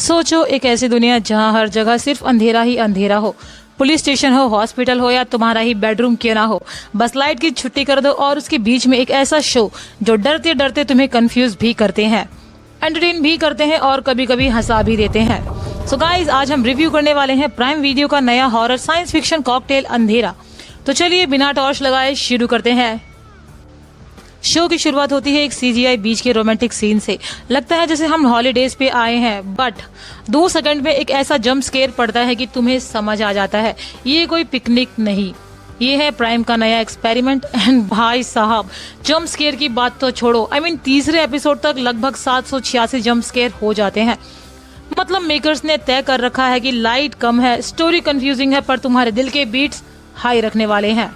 सोचो एक ऐसी दुनिया जहां हर जगह सिर्फ अंधेरा ही अंधेरा हो। पुलिस स्टेशन हो, हॉस्पिटल हो या तुम्हारा ही बेडरूम क्यों ना हो, बस लाइट की छुट्टी कर दो और उसके बीच में एक ऐसा शो जो डरते डरते तुम्हें कंफ्यूज भी करते हैं, एंटरटेन भी करते हैं और कभी कभी हंसा भी देते हैं। सो गाइस, आज हम रिव्यू करने वाले हैं प्राइम वीडियो का नया हॉरर साइंस फिक्शन कॉकटेल अंधेरा। तो चलिए बिना टॉर्च लगाए शुरू करते हैं। शो की शुरुआत होती है एक सीजीआई बीच के रोमांटिक सीन से। लगता है जैसे हम हॉलीडेज पे आए हैं, बट 2 सेकंड में एक ऐसा जंप स्केयर पड़ता है कि तुम्हें समझ आ जाता है ये कोई पिकनिक नहीं, ये है प्राइम का नया एक्सपेरिमेंट। एंड भाई साहब, जंप स्केयर की बात तो छोड़ो, तीसरे एपिसोड तक लगभग 786 जंप स्केयर हो जाते हैं। मतलब मेकर्स ने तय कर रखा है कि लाइट कम है, स्टोरी कंफ्यूजिंग है, पर तुम्हारे दिल के बीट्स हाई रखने वाले हैं।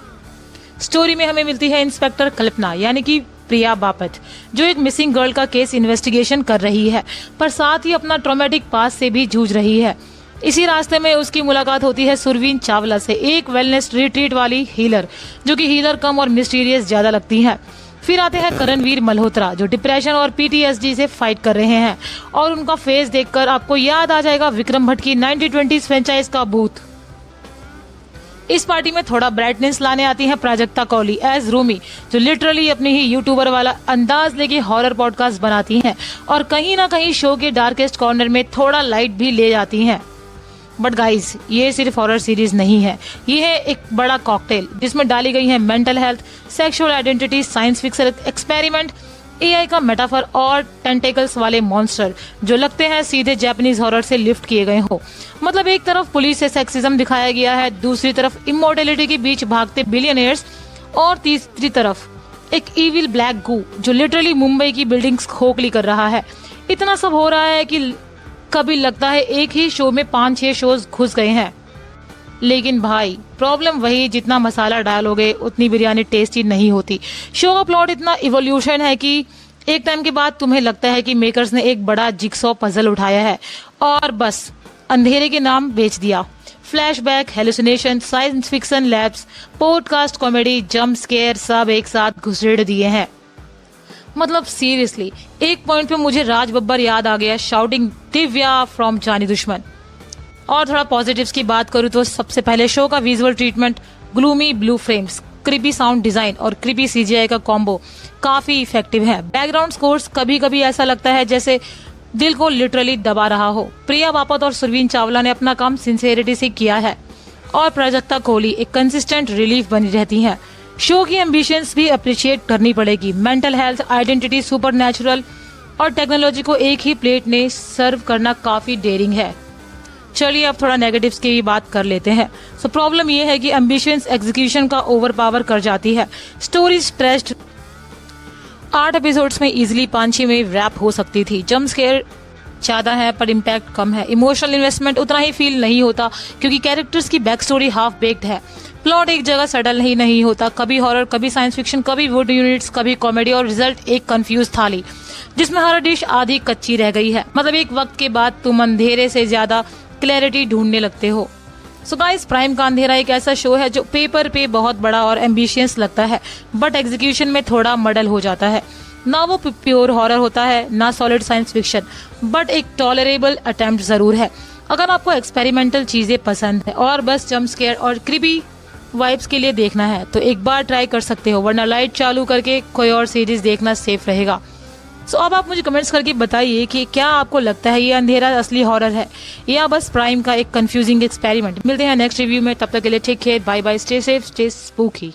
स्टोरी में हमें मिलती है इंस्पेक्टर कल्पना यानी कि प्रिया बापट, जो एक मिसिंग गर्ल का केस इन्वेस्टिगेशन कर रही है, पर साथ ही अपना ट्रॉमेटिक पास्ट से भी जूझ रही है। इसी रास्ते में उसकी मुलाकात होती है सुरवीन चावला से, एक वेलनेस रिट्रीट वाली हीलर, जो कि हीलर कम और मिस्टीरियस ज्यादा लगती है। फिर आते हैं करणवीर मल्होत्रा, जो डिप्रेशन और पीटीएसडी से फाइट कर रहे हैं, और उनका फेस देखकर आपको याद आ जाएगा विक्रम भट्ट की 1920s फ्रेंचाइज का बूथ। इस पार्टी में थोड़ा ब्राइटनेस लाने आती है प्राजक्ता कौली एज रूमी, जो लिटरली अपनी ही यूट्यूबर वाला अंदाज लेके हॉरर पॉडकास्ट बनाती हैं और कहीं ना कहीं शो के डार्केस्ट कॉर्नर में थोड़ा लाइट भी ले जाती हैं। बट गाइस, ये सिर्फ हॉरर सीरीज नहीं है, ये है एक बड़ा कॉकटेल जिसमें डाली गई है mental health, sexual identity, science fiction experiment, AI का मेटाफर और टेंटेकल्स वाले मॉन्स्टर जो लगते हैं सीधे जापानीज हॉरर से लिफ्ट किए गए हो। मतलब एक तरफ पुलिस से सेक्सिज्म दिखाया गया है, दूसरी तरफ इमोर्टेलिटी के बीच भागते बिलियनियर्स, और तीसरी तरफ एक इविल ब्लैक गू जो लिटरली मुंबई की बिल्डिंग्स खोखली कर रहा है। इतना सब हो रहा है कि कभी लगता है एक ही शो में 5-6 शोज घुस गए हैं। लेकिन भाई, प्रॉब्लम वही, जितना मसाला डालोगे उतनी बिरयानी टेस्टी नहीं होती। शो का प्लॉट इतना इवोल्यूशन है कि एक टाइम के बाद तुम्हें लगता है कि मेकर्स ने एक बड़ा जिक्सॉ पजल उठाया है और बस अंधेरे के नाम बेच दिया। Flashback, hallucination, science fiction labs, podcast, comedy, jump scare सब एक साथ घुसेड़ दिए हैं। मतलब सीरियसली, एक पॉइंट पे मुझे राज बब्बर याद आ गया, शाउटिंग दिव्या फ्रॉम जानी दुश्मन। और थोड़ा पॉजिटिव्स की बात करूँ तो सबसे पहले शो का visual treatment, gloomy blue frames, creepy sound design और क्रीपी सीजीआई का कॉम्बो काफी इफेक्टिव है। बैकग्राउंड स्कोर्स कभी कभी ऐसा लगता है जैसे दिल को लिटरली दबा रहा हो। प्रिया बापट और सुरवीन चावला ने अपना काम सिंसियरिटी से किया है, और प्राजक्ता कोहली एक कंसिस्टेंट रिलीफ बनी रहती है। शो की एम्बिशंस भी अप्रिशिएट करनी पड़ेगी। मेंटल हेल्थ, आइडेंटिटी, सुपरनैचुरल और टेक्नोलॉजी को एक ही प्लेट में सर्व करना काफी डेयरिंग है। चलिए अब थोड़ा नेगेटिव्स की भी बात कर लेते हैं। सो प्रॉब्लम ये है कि एम्बिशंस एग्जीक्यूशन का ओवरपावर कर जाती है। स्टोरी स्ट्रेस्ड 8 एपिसोड्स में इजीली 5-6 में रैप हो सकती थी। जंप स्केयर ज्यादा है पर इम्पैक्ट कम है। इमोशनल इन्वेस्टमेंट उतना ही फील नहीं होता क्योंकि कैरेक्टर्स की बैक स्टोरी हाफ बेक्ड है। प्लॉट एक जगह सेटल ही नहीं होता, कभी हॉरर, कभी साइंस फिक्शन, कभी वुड यूनिट्स, कभी कॉमेडी, और रिजल्ट एक कंफ्यूज थाली जिसमें हर डिश आधी कच्ची रह गई है। मतलब एक वक्त के बाद तुम अंधेरे से ज्यादा क्लैरिटी ढूंढने लगते हो। सो गाइस, प्राइम का अंधेरा एक ऐसा शो है जो पेपर पे बहुत बड़ा और एम्बिशियस लगता है, बट एग्जीक्यूशन में थोड़ा मडल हो जाता है। ना वो प्योर हॉरर होता है, ना सॉलिड साइंस फिक्शन, बट एक टॉलरेबल अटेम्प्ट जरूर है। अगर आपको एक्सपेरिमेंटल चीजें पसंद है और बस जंप स्केयर और क्रीपी वाइब्स के लिए देखना है तो एक बार ट्राई कर सकते हो, वरना लाइट चालू करके कोई और सीरीज देखना सेफ रहेगा। सो अब आप मुझे कमेंट्स करके बताइए कि क्या आपको लगता है ये अंधेरा असली हॉरर है या बस प्राइम का एक कंफ्यूजिंग एक्सपेरिमेंट। मिलते हैं नेक्स्ट रिव्यू में, तब तक के लिए take care, bye bye, stay safe, stay spooky.